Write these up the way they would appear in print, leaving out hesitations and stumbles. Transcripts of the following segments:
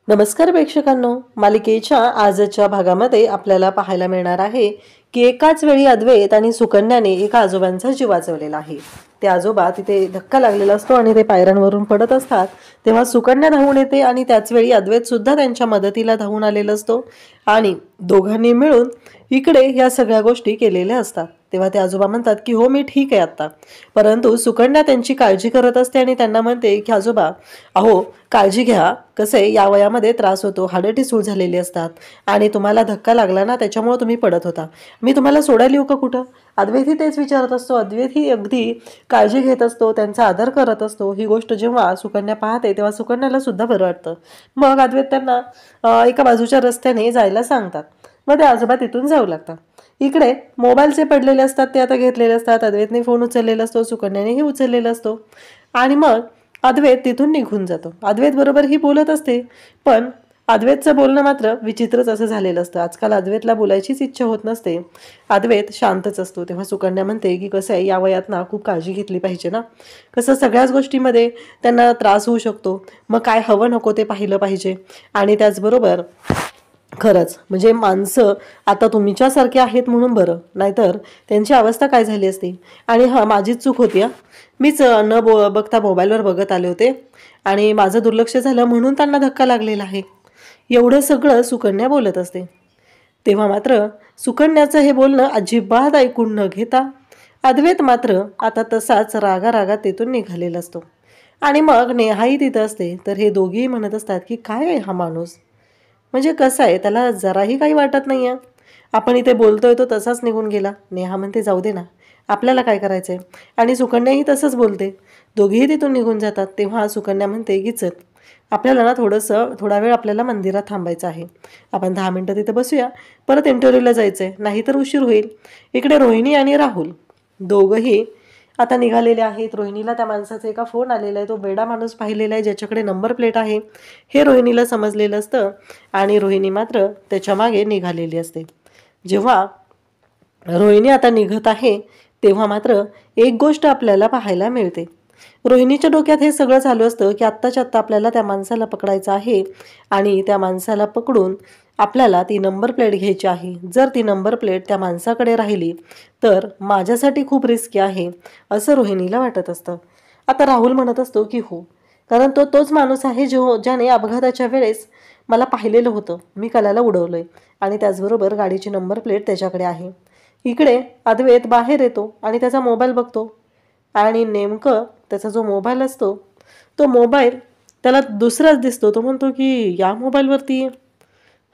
नमस्कार प्रेक्षकांनो, मालिकेच्या आजच्या भागामध्ये आपल्याला पाहायला मिळणार आहे की एकाच वेळी अद्वैत आणि सुकन्याने एका आजोबांचा जीव वाचवलेला आहे। ते आजोबा तिथे धक्का लागलेला असतो आणि ते पायऱ्यांवरून पडत असतात, तेव्हा सुकन्या धावून येते आणि त्याच वेळी अद्वैत सुद्धा त्यांच्या मदतीला धावून आलेला असतो आणि दोघांनी मिळून इकडे या सगळ्या गोष्टी केलेल्या असतात। तेव्हा ते आजोबा म्हणतात की हो मी ठीक आहे आता, परंतु सुकन्या त्यांची काळजी करत असते आणि त्यांना म्हणते की आजोबा अहो काळजी घ्या, कसे या वयामध्ये त्रास होतो, हाडं ठिसूळ झालेली असतात आणि तुम्हाला धक्का लागला ना त्याच्यामुळे तुम्ही पडत होता, मी तुम्हाला सोडायला येऊ का कुठं? अद्वैत तेच विचारत असतो। अद्वैत ही अगदी काळजी घेत असतो, त्यांचा आदर करत असतो। ही गोष्ट जेव्हा सुकन्या पाहते तेव्हा सुकन्याला सुद्धा बरं वाटतं। मग अद्वैत त्यांना एका बाजूच्या रस्त्याने जायला सांगतात, मग ते आजोबा तिथून जाऊ लागतात। इकडे मोबाईलचे पडलेले असतात ते आता घेतलेले असतात। अद्वैतने फोन उचललेला असतो, सुकन्यानेही उचललेला असतो आणि मग अद्वैत तिथून निघून जातो। अद्वैत बरोबर ही बोलत असते, पण अद्वैतचं बोलणं मात्र विचित्रच असं झालेलं असतं। आजकाल अद्वैतला बोलायचीच इच्छा होत नसते, अद्वैत शांतच असतो। तेव्हा सुकन्या म्हणते की कसं आहे, या वयात ना खूप काळजी घेतली पाहिजे ना, कसं सगळ्याच गोष्टीमध्ये त्यांना त्रास होऊ शकतो, मग काय हवं नको ते पाहिलं पाहिजे। आणि त्याचबरोबर खरंच म्हणजे माणसं आता तुमच्यासारखे आहेत म्हणून बरं, नाहीतर त्यांची अवस्था काय झाली असती। आणि हां, माझीच चूक होती, मीच न बघता मोबाईलवर बघत आले होते आणि माझं दुर्लक्ष झालं म्हणून त्यांना धक्का लागलेला आहे। एवढं सगळं सुकन्या बोलत असते। तेव्हा मात्र सुकन्याचं हे बोलणं अजिबात ऐकून न घेता अद्वैत मात्र आता तसाच रागारागात तिथून निघालेला असतो आणि मग नेहाही तिथं असते। तर हे दोघेही म्हणत असतात की काय आहे हा माणूस, म्हणजे कसं आहे, त्याला जराही काही वाटत नाही आहे, आपण इथे बोलतोय तो तसाच निघून गेला। नेहा म्हणते जाऊ दे ना, आपल्याला काय करायचंय, आणि सुकन्याही तसंच बोलते। दोघेही तिथून निघून जातात। तेव्हा सुकन्या म्हणते की चल आपल्याला ना थोडा वेळ आपल्याला मंदिरात थांबायचं आहे, आपण 10 मिनिटं तिथे बसूया, परत इंटरव्ह्यूला जायचंय, नाहीतर उशीर होईल। इकडे रोहिणी आणि राहुल दोघंही आता निघालेले आहेत। रोहिणीला त्या माणसाचा एका फोन आलेला आहे, तो वेडा माणूस पाहिलेला आहे ज्याच्याकडे नंबर प्लेट आहे हे रोहिणीला समजलेलं असतं आणि रोहिणी मात्र त्याच्या मागे निघालेली असते। जेव्हा रोहिणी आता निघत आहे तेव्हा मात्र एक गोष्ट आपल्याला पाहायला मिळते। रोहिणीच्या डोक्यात हे सगळं चालू असतं की आत्ताच्या आत्ता आपल्याला त्या माणसाला पकडायचं आहे आणि त्या माणसाला पकडून आपल्याला ती नंबर प्लेट घ्यायची आहे। जर ती नंबर प्लेट त्या माणसाकडे राहिली तर माझ्यासाठी खूप रिस्की आहे असं रोहिणीला वाटत असतं। आता राहुल म्हणत असतो की हो, कारण तोच माणूस आहे ज्याने अपघाताच्या वेळेस मला पाहिलेलं होतं, मी कलाला उडवलंय आणि त्याचबरोबर गाडीची नंबर प्लेट त्याच्याकडे आहे। इकडे अद्वैत बाहेर येतो आणि त्याचा मोबाईल बघतो आणि नेमकं त्याचा जो मोबाईल असतो तो मोबाईल त्याला दुसराच दिसतो। तो म्हणतो की या मोबाईलवरती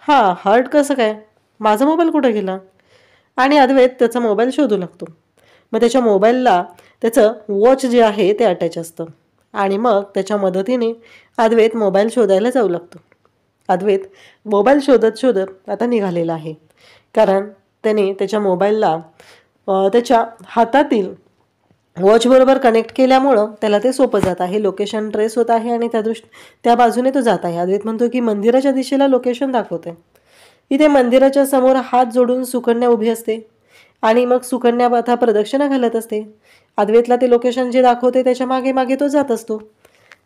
हार्ट कसं काय, माझा मोबाईल कुठं गेला? आणि अद्वैत त्याचा मोबाईल शोधू लागतो। मग त्याच्या मोबाईलला त्याचं वॉच जे आहे ते अटॅच असतं आणि मग त्याच्या मदतीने अद्वैत मोबाईल शोधायला जाऊ लागतो। अद्वैत मोबाईल शोधत शोधत आता निघालेला आहे, कारण त्याने त्याच्या मोबाईलला त्याच्या हातातील वॉच बरोबर कनेक्ट केल्यामुळं त्याला ते सोपं जात आहे, लोकेशन ट्रेस होत आहे आणि त्या बाजूने तो जात आहे। अद्वैत म्हणतो की मंदिराच्या दिशेला लोकेशन दाखवते। इथे मंदिराच्या समोर हात जोडून सुकन्या उभी असते आणि मग सुकन्या आता प्रदक्षिणा घालत असते। अद्वैतला ते लोकेशन जे दाखवते त्याच्या मागे मागे तो जात असतो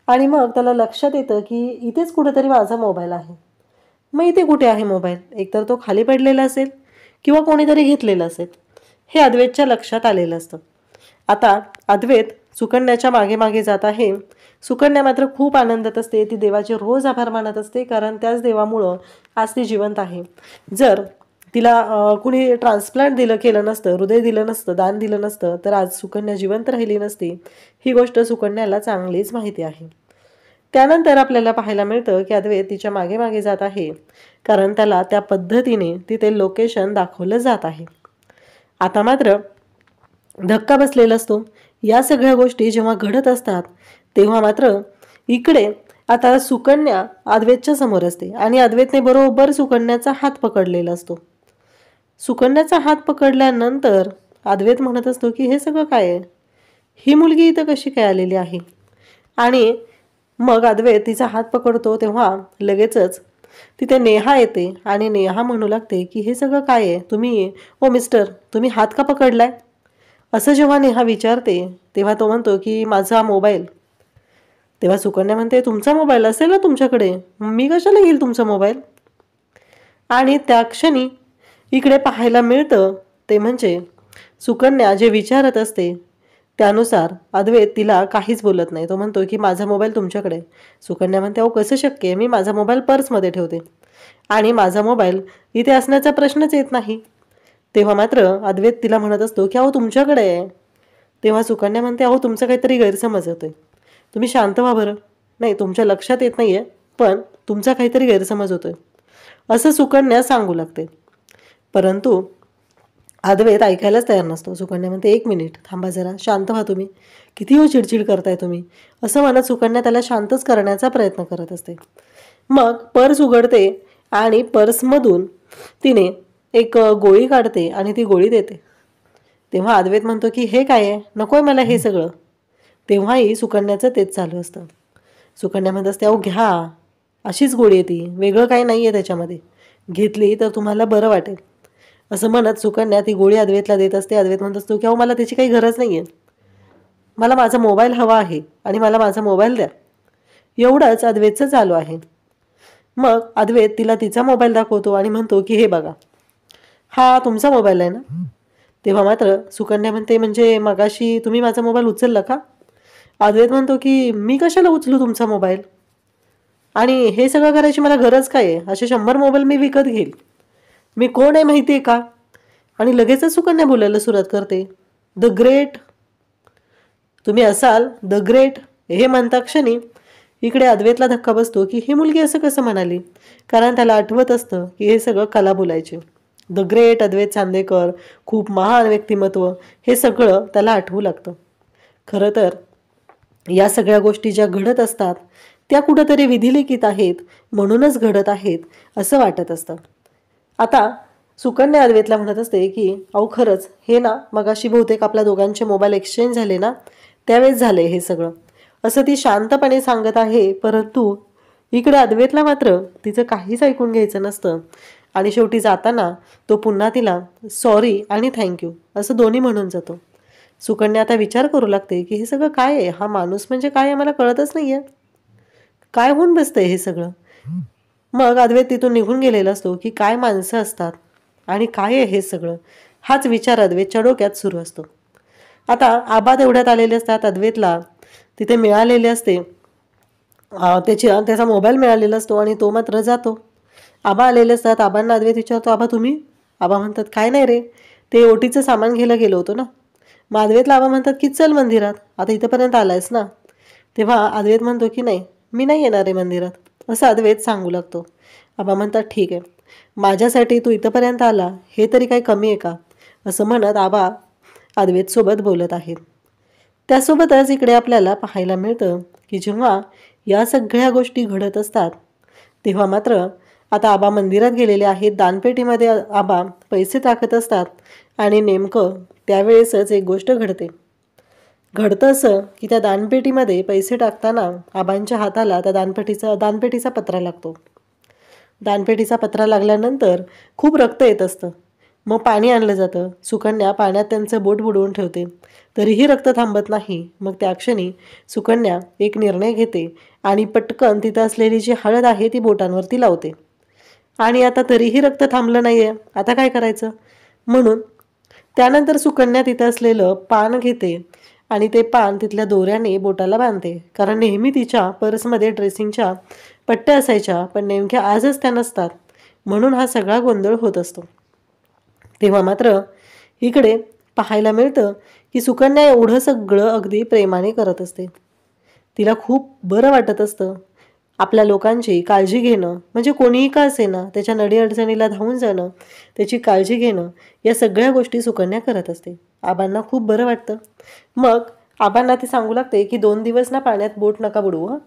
आणि मग त्याला लक्षात येतं की इथेच कुठेतरी माझा मोबाईल आहे। मग इथे कुठे आहे मोबाईल, एकतर तो खाली पडलेला असेल किंवा कोणीतरी घेतलेला असेल, हे अद्वैतच्या लक्षात आलेलं असतं। आता अद्वैत सुकन्याच्या मागे मागे जात आहे। सुकन्या मात्र खूप आनंदात असते, ती देवाचे रोज आभार मानत असते, कारण त्याच देवामुळं आज ती जिवंत आहे। जर तिला कुणी ट्रान्सप्लांट केलं नसतं, हृदय दिलं नसतं, दान दिलं नसतं, तर आज सुकन्या जिवंत राहिली नसती। ही गोष्ट सुकन्याला चांगलीच माहिती आहे। त्यानंतर आपल्याला पाहायला मिळतं की अद्वैत तिच्या मागे मागे जात आहे, कारण त्याला त्या पद्धतीने तिथे लोकेशन दाखवलं जात आहे। आता मात्र धक्का बसलेला असतो। या सगळ्या गोष्टी जेव्हा घडत असतात तेव्हा मात्र इकडे आता सुकन्या अद्वैतच्या समोर असते आणि अद्वैतने बरोबर सुकन्याचा हात पकडलेला असतो। सुकन्याचा हात पकडल्यानंतर अद्वैत म्हणत असतो की हे सगळं काय आहे, ही मुलगी इथं कशी काय आलेली आहे? आणि मग अद्वैत तिचा हात पकडतो तेव्हा लगेचच तिथे नेहा येते आणि नेहा म्हणू लागते की हे सगळं काय आहे, तुम्ही ओ मिस्टर तुम्ही हात का पकडलाय? असं जेव्हा नेहा विचारते तेव्हा तो म्हणतो की माझा मोबाईल तेव्हा सुकन्या म्हणते, तुमचा मोबाईल असेल ना तुमच्याकडे, मी कशाला घेईल तुमचा मोबाईल. आणि त्या क्षणी इकडे पाहायला मिळतं ते म्हणजे सुकन्या जे विचारत असते त्यानुसार अद्वैत तिला काहीच बोलत नाही. तो म्हणतो की माझा मोबाईल तुमच्याकडे. सुकन्या म्हणते, अहो कसं शक्य आहे, मी माझा मोबाईल पर्समध्ये ठेवते आणि माझा मोबाईल इथे असण्याचा प्रश्नच येत नाही. तेव्हा मात्र अद्वैत तिला म्हणत असतो की अहो तुमच्याकडे आहे. तेव्हा सुकन्या म्हणते, अहो तुमचा काहीतरी गैरसमज होतोय, तुम्ही शांत व्हा बरं. नाही, तुमच्या लक्षात येत नाहीये, पण तुमचा काहीतरी गैरसमज होतोय असं सुकन्या सांगू लागते. परंतु अद्वैत ऐकायलाच तयार नसतो. सुकन्या म्हणते, एक मिनिट थांबा जरा, शांत व्हा तुम्ही, किती हो चिडचिड करताय तुम्ही, असं म्हणत सुकन्या त्याला शांतच करण्याचा प्रयत्न करत असते. मग पर्स उघडते आणि पर्समधून तिने एक गोळी काढते आणि ती गोळी देते. तेव्हा अद्वैत म्हणतो की हे काय आहे, नकोय मला हे सगळं. तेव्हाही सुकन्याचं तेच चालू असतं. सुकन्या म्हणत असते, अहो घ्या, अशीच गोळी आहे ती, वेगळं काही नाही आहे त्याच्यामध्ये, घेतली तर तुम्हाला बरं वाटेल. असं म्हणत सुकन्या ती गोळी अद्वैतला देत असते. अद्वैत म्हणत असतो की अहो मला त्याची काही गरज नाही आहे, मला माझा मोबाईल हवा आहे आणि मला माझा मोबाईल द्या. एवढंच अद्वैतचं चालू आहे. मग अद्वैत तिला तिचा मोबाईल दाखवतो आणि म्हणतो की हे बघा, हा तुमचा मोबाईल आहे ना. तेव्हा मात्र सुकन्या म्हणते, म्हणजे मगाशी तुम्ही माझा मोबाईल उचलला का. अद्वैत म्हणतो की मी कशाला उचलू तुमचा मोबाईल, आणि हे सगळं करायची मला गरज काय आहे, असे 100 मोबाईल मी विकत घेईल, मी कोण आहे माहिती आहे का. आणि लगेचच सुकन्या बोलायला सुरुवात करते, द ग्रेट, तुम्ही असाल द ग्रेट. हे म्हणता क्षणी इकडे अद्वैतला धक्का बसतो की ही मुलगी असं कसं म्हणाली, कारण त्याला आठवत असतं की हे सगळं कला बोलायचे. द ग्रेट अद्वैत चांदेकर, खूप महान व्यक्तिमत्व, हे सगळं त्याला आठवू लागतं. खरं तर या सगळ्या गोष्टी ज्या घडत असतात त्या कुठंतरी विधिलिखित आहेत, म्हणूनच घडत आहेत असं वाटत असतं. आता सुकन्या अद्वैतला म्हणत असते की अहो खरंच हे ना, मगाशी बहुतेक आपल्या दोघांचे मोबाईल एक्सचेंज झाले ना, त्यावेळेस झाले हे सगळं, असं ती शांतपणे सांगत आहे. परंतु इकडे अद्वैतला मात्र तिचं काहीच ऐकून घ्यायचं नसतं आणि शेवटी जाताना तो पुन्हा तिला सॉरी आणि थँक्यू असं दोन्ही म्हणून जातो. सुकन्या आता विचार करू लागते की हे सगळं काय आहे, हा माणूस म्हणजे काय आहे मला कळतच नाही आहे, काय होऊन बसतंय हे सगळं. मग अद्वैत तिथून निघून गेलेला असतो की काय माणसं असतात आणि काय आहे हे सगळं, हाच विचार अद्वैतच्या डोक्यात सुरू असतो. आता आबा तेवढ्यात आलेले असतात, अद्वैतला तिथे मिळालेले असते, त्याचा मोबाईल मिळालेला असतो आणि तो मात्र जातो. आबा आलेले असतात, आबांना अद्वैत विचारतो, आबा तुम्ही. आबा म्हणतात, काय नाही रे, ते ओटीचं सामान घ्यायला गेलो होतो ना. मग अद्वैतला आबा म्हणतात की चल मंदिरात, आता इथंपर्यंत आलायस ना. तेव्हा अद्वैत म्हणतो की नाही, मी नाही येणार आहे मंदिरात, असं अद्वैत सांगू लागतो. आबा म्हणतात, ठीक आहे, माझ्यासाठी तू इथंपर्यंत आला हे तरी काही कमी आहे का, असं म्हणत आबा अद्वैतसोबत बोलत आहेत. त्यासोबतच इकडे आपल्याला पाहायला मिळतं की जेव्हा या सगळ्या गोष्टी घडत असतात तेव्हा मात्र आता आबा मंदिरात गेलेले आहेत. दानपेटीमध्ये आबा पैसे टाकत असतात आणि नेमकं त्यावेळेसच एक गोष्ट घडते. घडतं असं की त्या दानपेटीमध्ये पैसे टाकताना आबांच्या हाताला त्या दानपेटीचा पत्रा लागतो. दानपेटीचा पत्रा लागल्यानंतर खूप रक्त येत असतं. मग पाणी आणलं जातं. सुकन्या पाण्यात त्यांचं बोट बुडवून ठेवते, तरीही रक्त थांबत नाही. मग त्या क्षणी सुकन्या एक निर्णय घेते आणि पटकन तिथं असलेली जी हळद आहे ती बोटांवरती लावते. आणि आता तरीही रक्त थांबलं नाही आहे, आता काय करायचं, म्हणून त्यानंतर सुकन्या तिथं असलेलं पान घेते आणि ते पान तिथल्या दोऱ्याने बोटाला बांधते. कारण नेहमी तिच्या पर्समध्ये ड्रेसिंगच्या पट्ट्या असायच्या, पण नेमक्या आजच त्या नसतात, म्हणून हा सगळा गोंधळ होत असतो. तेव्हा मात्र इकडे पाहायला मिळतं की सुकन्या एवढं सगळं अगदी प्रेमाने करत असते. तिला खूप बरं वाटत असतं. आपल्या लोकांची काळजी घेणं, म्हणजे कोणीही का असेना त्याच्या नडीअडचणीला धावून जाणं, त्याची काळजी घेणं, या सगळ्या गोष्टी सुकन्या करत असते. आबांना खूप बरं वाटतं. मग आबांना ती सांगू लागते की 2 दिवस ना पाण्यात बोट नका बुडवू,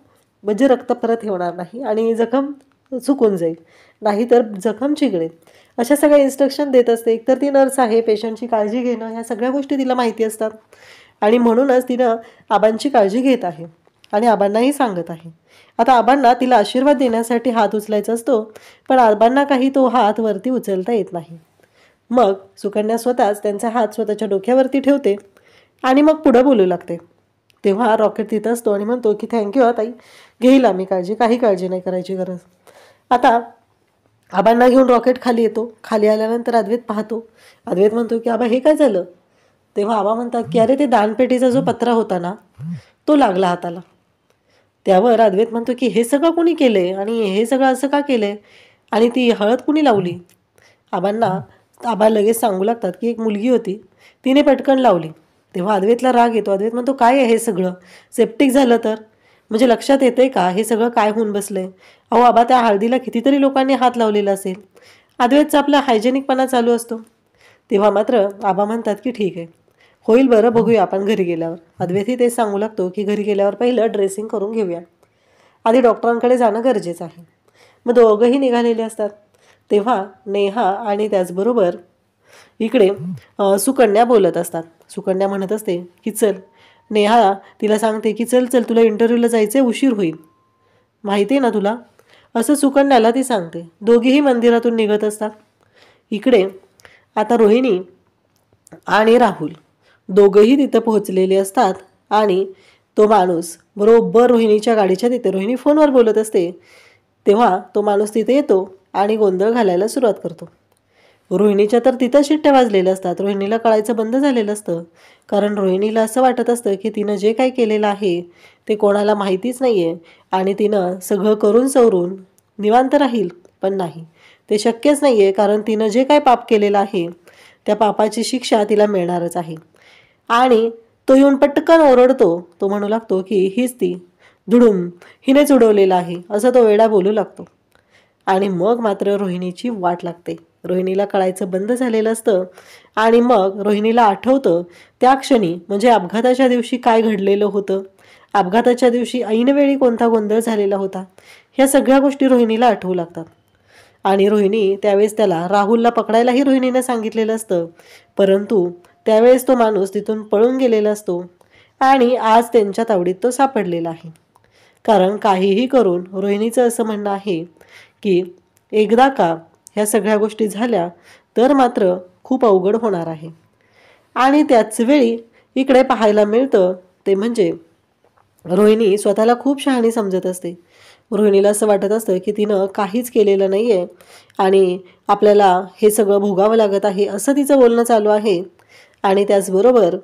म्हणजे रक्त परत होणार नाही आणि जखम चुकून जाईल, नाहीतर जखम चिघळेल, अशा सगळ्या इन्स्ट्रक्शन देत असते. एकतर ती नर्स आहे, पेशंटची काळजी घेणं ह्या सगळ्या गोष्टी तिला माहिती असतात आणि म्हणूनच तिनं आबांची काळजी घेत आहे आणि आबांनाही सांगत आहे. आता आबांना तिला आशीर्वाद देण्यासाठी हात उचलायचा असतो, पण आबांना काही तो हात वरती उचलता येत नाही. मग सुकन्या स्वतःच त्यांचा हात स्वतःच्या डोक्यावरती ठेवते आणि मग पुढं बोलू लागते. तेव्हा रॉकेट तिथं असतो आणि म्हणतो की थँक्यू ताई, घेईल आम्ही काळजी, काही काळजी नाही करायची गरज. आता आबांना घेऊन रॉकेट खाली येतो. खाली आल्यानंतर अद्वैत पाहतो. अद्वैत म्हणतो की आबा हे काय झालं. तेव्हा आबा म्हणतात की अरे ते दानपेटीचा जो पत्रा होता ना तो लागला हाताला. त्यावर अद्वैत म्हणतो की हे सगळं कोणी केलंय आणि हे सगळं असं का केलंय आणि ती हळद कुणी लावली. आबा लगेच सांगू लागतात की एक मुलगी होती, तिने पटकन लावली. तेव्हा अद्वैतला राग येतो. अद्वैत म्हणतो काय आहे हे सगळं, सेप्टिक झालं तर म्हणजे लक्षात येतंय का हे सगळं काय होऊन बसलंय. अहो आबा त्या हळदीला कितीतरी लोकांनी हात लावलेला असेल. अद्वैतचा आपला हायजेनिकपणा चालू असतो. तेव्हा मात्र आबा म्हणतात की ठीक आहे, होईल बरं, बघूया आपण घरी गेल्यावर. अद्वैतही तेच सांगू लागतो की घरी गेल्यावर पहिलं ड्रेसिंग करून घेऊया, आधी डॉक्टरांकडे जाणं गरजेचं आहे. मग दोघंही निघालेले असतात. तेव्हा नेहा आणि त्याचबरोबर इकडे सुकन्या बोलत असतात. सुकन्या म्हणत असते की चल. नेहा तिला सांगते की चल चल तुला इंटरव्ह्यूला जायचं आहे, उशीर होईल, माहिती आहे ना तुला, असं सुकन्याला ती सांगते. दोघीही मंदिरातून निघत असतात. इकडे आता रोहिणी आणि राहुल दोघंही तिथं पोहोचलेले असतात आणि तो माणूस बरोबर रोहिणीच्या गाडीच्या तिथे, रोहिणी फोनवर बोलत असते तेव्हा तो माणूस तिथे येतो आणि गोंधळ घालायला सुरुवात करतो. रोहिणीच्या तर तिथं शिट्ट्या वाजलेल्या असतात. रोहिणीला कळायचं बंद झालेलं असतं, कारण रोहिणीला असं वाटत असतं की तिनं जे काही केलेलं आहे ते कोणाला माहितीच नाही आहे आणि तिनं सगळं करून सवरून निवांत राहील. पण नाही, ते शक्यच नाही आहे, कारण तिनं जे काही पाप केलेलं आहे त्या पापाची शिक्षा तिला मिळणारच आहे. आणि तो येऊन पटकन ओरडतो. तो म्हणू लागतो की हीच ती धुडूम, हिनेच उडवलेलं आहे, असं तो वेडा बोलू लागतो. आणि मग मात्र रोहिणीची वाट लागते. रोहिणीला कळायचं बंद झालेलं असतं आणि मग रोहिणीला आठवतं त्या क्षणी, म्हणजे अपघाताच्या दिवशी काय घडलेलं होतं, अपघाताच्या दिवशी ऐनवेळी कोणता गोंधळ झालेला होता, ह्या सगळ्या गोष्टी रोहिणीला आठवू लागतात. आणि रोहिणी त्यावेळेस त्याला राहुलला पकडायलाही रोहिणीनं सांगितलेलं असतं, परंतु त्यावेळेस तो माणूस तिथून पळून गेलेला असतो आणि आज त्यांच्या तावडीत तो सापडलेला आहे. कारण काहीही करून रोहिणीचं असं म्हणणं आहे की एकदा का ह्या सगळ्या गोष्टी झाल्या तर मात्र खूप अवघड होणार आहे. आणि त्याच वेळी इकडे पाहायला मिळतं ते म्हणजे रोहिणी स्वतःला खूप शहाणी समजत असते. रोहिणीला असं वाटत असतं की तिनं काहीच केलेलं नाही आहे आणि आपल्याला हे सगळं भोगावं लागत आहे, असं तिचं बोलणं चालू आहे. आणि त्याचबरोबर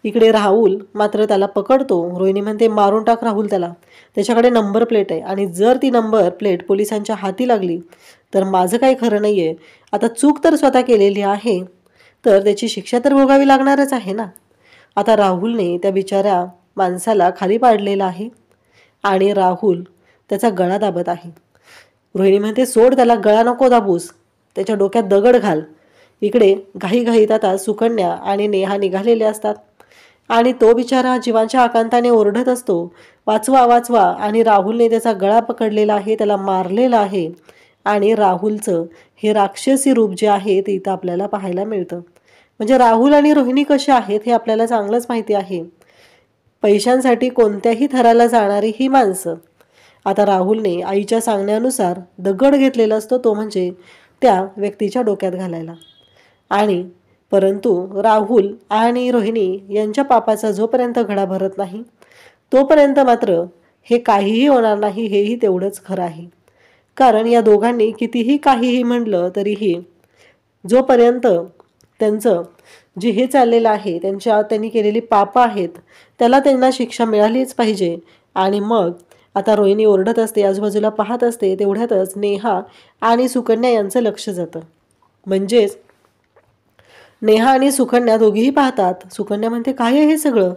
इकडे राहुल मात्र त्याला पकडतो. रोहिणी म्हणते मारून टाक राहुल त्याला, त्याच्याकडे नंबर प्लेट आहे आणि जर ती नंबर प्लेट पोलिसांच्या हाती लागली तर माझं काही खरं नाही आहे. आता चूक तर स्वतः केलेली आहे तर त्याची शिक्षा तर भोगावी लागणारच आहे ना. आता राहुलने त्या बिचाऱ्या माणसाला खाली पाडलेला आहे आणि राहुल त्याचा गळा दाबत आहे. रोहिणी म्हणते सोड त्याला, गळा नको दाबूस, त्याच्या डोक्यात दगड घाल. इकडे घाईघाईत आता सुकन्या आणि नेहा निघालेले असतात आणि तो बिचारा जीवांच्या आकांताने ओरडत असतो वाचवा वाचवा. आणि राहुलने त्याचा गळा पकडलेला आहे, त्याला मारलेला आहे. आणि राहुलचं हे राक्षसी रूप जे आहे ते इथं आपल्याला पाहायला मिळतं. म्हणजे राहुल आणि रोहिणी कसे आहेत हे आपल्याला चांगलंच माहिती आहे. पैशांसाठी कोणत्याही थराला जाणारी ही माणसं. आता राहुलने आईच्या सांगण्यानुसार दगड घेतलेला असतो, तो म्हणजे त्या व्यक्तीच्या डोक्यात घालायला. आणि परंतु राहुल आणि रोहिणी यांच्या पापाचा जोपर्यंत घडा भरत नाही तोपर्यंत मात्र हे काहीही होणार नाही, हेही तेवढंच खरं आहे. कारण या दोघांनी कितीही काहीही म्हणलं तरीही जोपर्यंत त्यांचं जे हे चाललेलं आहे, त्यांनी केलेली पापं आहेत, त्याला त्यांना शिक्षा मिळालीच पाहिजे. आणि मग आता रोहिणी ओरडत असते, आजूबाजूला पाहत असते. तेवढ्यातच नेहा आणि सुकन्या यांचं लक्ष जातं. म्हणजेच नेहा आणि सुकन्या दोघीही पाहतात. सुकन्या म्हणते काय आहे हे सगळं.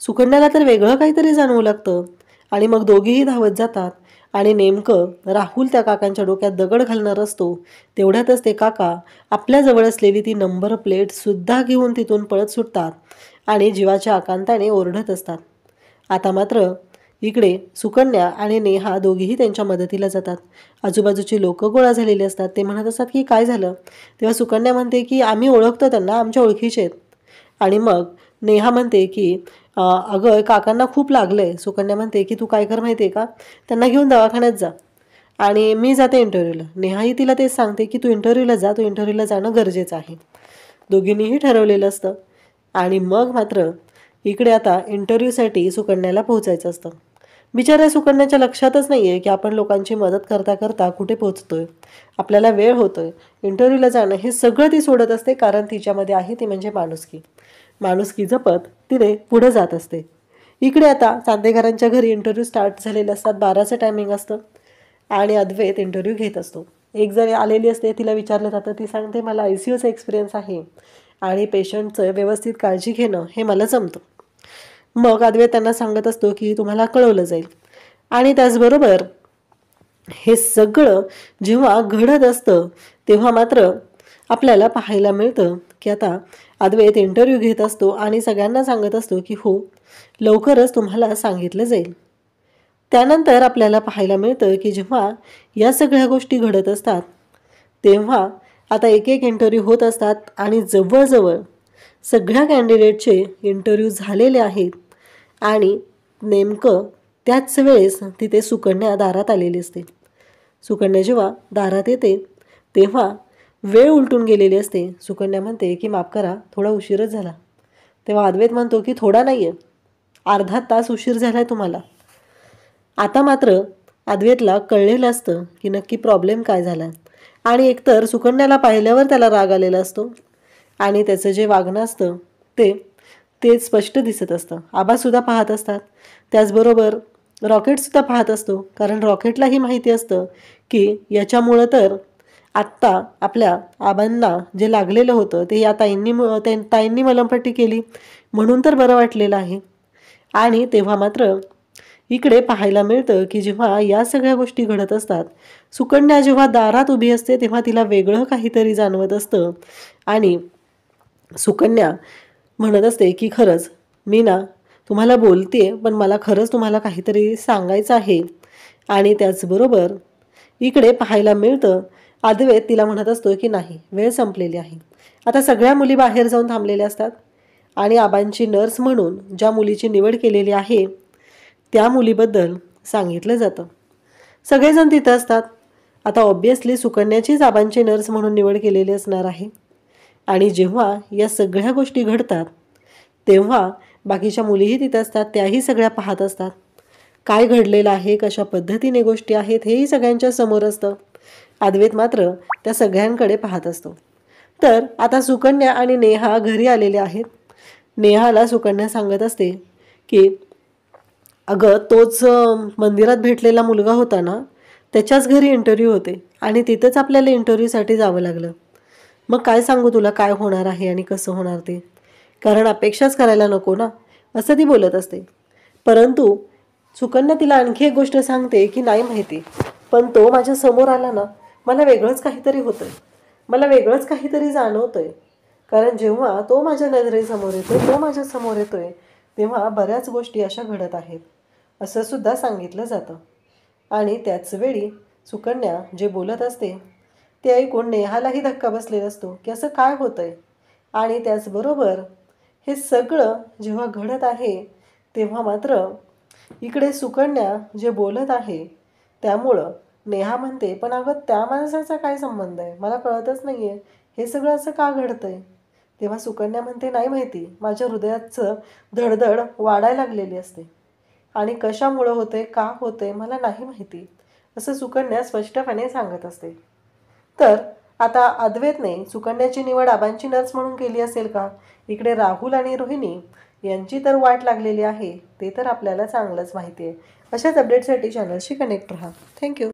सुकन्याला तर वेगळं काहीतरी जाणवू लागतं आणि मग दोघीही धावत जातात आणि नेमकं राहुल त्या काकांच्या डोक्यात दगड घालणार असतो. तेवढ्यातच ते काका आपल्याजवळ असलेली ती नंबर प्लेट सुद्धा घेऊन तिथून पळत सुटतात आणि जीवाच्या आकांताने ओरडत असतात. आता मात्र इकडे सुकन्या आणि नेहा दोघीही त्यांच्या मदतीला जातात. आजूबाजूची लोक गोळा झालेली असतात. ते म्हणत असतात की काय झालं. तेव्हा सुकन्या म्हणते की आम्ही ओळखतो त्यांना, आमच्या ओळखीचे आहेत. आणि मग नेहा म्हणते की अगं काकांना खूप लागलंय. सुकन्या म्हणते की तू काय कर माहिती आहे का, त्यांना घेऊन दवाखान्यात जा आणि मी जाते इंटरव्ह्यूला. नेहाही तिला तेच सांगते की तू इंटरव्ह्यूला जा, तू इंटरव्ह्यूला जाणं गरजेचं आहे. दोघींनीही ठरवलेलं असतं. आणि मग मात्र इकडे आता इंटरव्ह्यूसाठी सुकन्याला पोहोचायचं असतं. बिचाऱ्या सुकन्याच्या लक्षातच नाही आहे की आपण लोकांची मदत करता करता कुठे पोहोचतोय, आपल्याला वेळ होतोय. इंटरव्ह्यूला जाणं हे सगळं ती सोडत असते, कारण तिच्यामध्ये आहे ती म्हणजे माणुसकी. माणुसकी जपत तिने पुढे जात असते. इकडे आता चांदेकरांच्या घरी इंटरव्ह्यू स्टार्ट झालेले असतात. 12चं टायमिंग असतं आणि अद्वैत इंटरव्ह्यू घेत असतो. एक जण आलेली असते, तिला विचारलं जातं. ती सांगते मला ICUचा एक्सपिरियन्स आहे आणि पेशंटचं व्यवस्थित काळजी घेणं हे मला जमतं. मग अद्वैत त्यांना सांगत असतो की तुम्हाला कळवलं जाईल. आणि त्याचबरोबर हे सगळं जेव्हा घडत असतं तेव्हा मात्र आपल्याला पाहायला मिळतं की आता अद्वैत इंटरव्ह्यू घेत असतो आणि सगळ्यांना सांगत असतो की हो, लवकरच तुम्हाला सांगितलं जाईल. त्यानंतर आपल्याला पाहायला मिळतं की जेव्हा या सगळ्या गोष्टी घडत असतात तेव्हा आता एक एक इंटरव्ह्यू होत असतात आणि जवळजवळ सगळ्या कॅन्डिडेटचे इंटरव्ह्यू झालेले आहेत. आणि नेमकं त्याच वेळेस तिथे सुकन्या दारात आलेली असते. सुकन्या जेव्हा दारात येते तेव्हा वेळ उलटून गेलेली असते. सुकन्या म्हणते की माफ करा, थोडा उशीरच झाला. तेव्हा अद्वैत म्हणतो की थोडा नाही आहे, अर्धा तास उशीर झाला आहे तुम्हाला. आता मात्र अद्वैतला कळलेलं असतं की नक्की प्रॉब्लेम काय झाला आहे. आणि एकतर सुकन्याला पाहिल्यावर त्याला राग आलेला असतो आणि त्याचं जे वागणं असतं ते स्पष्ट दिसत असतं. आबासुद्धा पाहत असतात. त्याचबरोबर रॉकेटसुद्धा पाहत असतो, कारण रॉकेटलाही माहिती असतं की याच्यामुळं तर आत्ता आपल्या आबांना जे लागलेलं होतं ते या ताईंनी मलमपट्टी केली म्हणून तर बरं वाटलेलं आहे. आणि तेव्हा मात्र इकडे पाहायला मिळतं की जेव्हा या सगळ्या गोष्टी घडत असतात, सुकन्या जेव्हा दारात उभी असते तेव्हा तिला वेगळं काहीतरी जाणवत असतं. आणि सुकन्या म्हणत असते की खरंच मी ना तुम्हाला बोलते, पण मला खरंच तुम्हाला काहीतरी सांगायचं आहे. आणि त्याचबरोबर इकडे पाहायला मिळतं अद्वैत तिला म्हणत असतो की नाही, वेळ संपलेली आहे. आता सगळ्या मुली बाहेर जाऊन थांबलेल्या असतात आणि आबांची नर्स म्हणून ज्या मुलीची निवड केलेली आहे त्या मुलीबद्दल सांगितलं जातं. सगळेजण तिथं असतात. आता ऑब्व्हियसली सुकन्याचीच आबांची नर्स म्हणून निवड केलेली असणार आहे. आणि जेव्हा या सगळ्या गोष्टी घडतात तेव्हा बाकीच्या मुलीही तिथं असतात. त्याही सगळ्या पाहत असतात काय घडलेलं आहे, कशा पद्धतीने गोष्टी आहेत हेही सगळ्यांच्या समोर असतं. अद्वैत मात्र त्या सगळ्यांकडे पाहत असतो. तर आता सुकन्या आणि नेहा घरी आलेले आहेत. नेहाला सुकन्या सांगत असते की अगं, तोच मंदिरात भेटलेला मुलगा होता ना, त्याच्याच घरी इंटरव्ह्यू होते आणि तिथंच आपल्याला इंटरव्ह्यूसाठी जावं लागलं. मग काय सांगू तुला काय होणार आहे आणि कसं होणार ते, कारण अपेक्षाच करायला नको ना, असं ती बोलत असते. परंतु सुकन्या तिला आणखी एक गोष्ट सांगते की नाही माहिती, पण तो माझ्या समोर आला ना, मला वेगळंच काहीतरी होतंय, मला वेगळंच काहीतरी जाणवतंय. कारण जेव्हा तो माझ्या नजरेसमोर येतोय, तो माझ्या समोर येतोय, तेव्हा बऱ्याच गोष्टी अशा घडत आहेत असं सुद्धा सांगितलं जातं. आणि त्याच वेळी सुकन्या जे बोलत असते ते ऐकून नेहालाही धक्का बसलेला असतो की असं काय होतंय. आणि त्याचबरोबर हे सगळं जेव्हा घडत आहे तेव्हा मात्र इकडे सुकन्या जे बोलत आहे त्यामुळं नेहा म्हणते पण अगं त्या माणसाचा काय संबंध आहे, मला कळतच नाही आहे, हे सगळं असं का घडतंय. तेव्हा सुकन्या म्हणते नाही माहिती, माझ्या हृदयाचं धडधड वाढायला लागलेली असते आणि कशामुळं होते, का होते मला नाही माहिती, असं सुकन्या स्पष्टपणे सांगत असते. तर आता अद्वैतने सुकन्याची निवड आबांची नर्स म्हणून केली असेल का. इकडे राहुल आणि रोहिणी यांची तर वाट लागलेली आहे ते तर आपल्याला चांगलंच माहिती आहे. अशाच अपडेटसाठी चॅनलशी कनेक्ट राहा. थँक्यू.